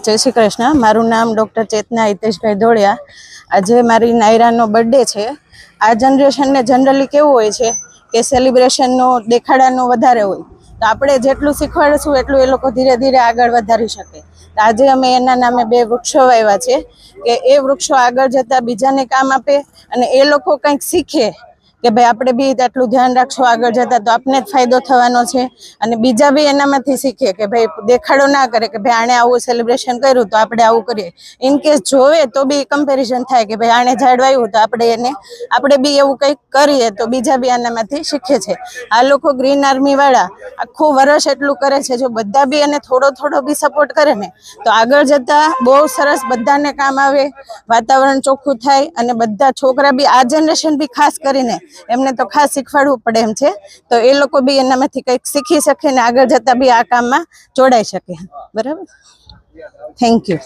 જય શ્રી કૃષ્ણ। મારું નામ ડૉક્ટર ચેતના હિતેશભાઈ ધોળિયા। આજે મારી નાયરાનો બર્થડે છે। આ જનરેશનને જનરલી કેવું હોય છે કે સેલિબ્રેશનનો દેખાડાનો વધારે હોય, તો આપણે જેટલું શીખવાડીશું એટલું એ લોકો ધીરે ધીરે આગળ વધારી શકે। આજે અમે એના નામે 2 વૃક્ષો વાવ્યા છે કે એ વૃક્ષો આગળ જતાં બીજાને કામ આપે અને એ લોકો કંઈક શીખે કે ભાઈ આપણે બી એટલું ધ્યાન રાખશું આગળ જતાં તો આપને જ ફાયદો થવાનો છે અને બીજા બી એનામાંથી શીખે કે ભાઈ દેખાડો ના કરે કે ભાઈ આણે આવું સેલિબ્રેશન કર્યું તો આપણે આવું કરીએ। ઇન કેસ જોવે તો બી કમ્પેરિઝન થાય કે ભાઈ આણે ઝાડ વાવ્યું તો આપણે બી એવું કંઈક કરીએ તો બીજા બી આનામાંથી શીખે છે। આ લોકો ગ્રીન આર્મી વાળા આખું વર્ષ એટલું કરે છે, જો બધા બી એને થોડો થોડો બી સપોર્ટ કરે ને તો આગળ જતાં બહુ સરસ બધાને કામ આવે, વાતાવરણ ચોખ્ખું થાય અને બધા છોકરા બી આ જનરેશન બી ખાસ કરીને એમને તો ખાસ શીખવાડવું પડે એમ છે, તો એ લોકો બી એનામાંથી કંઈક શીખી શકે ને આગળ જતાં બી આ કામમાં જોડાઈ શકે। બરાબર, થેન્ક યુ।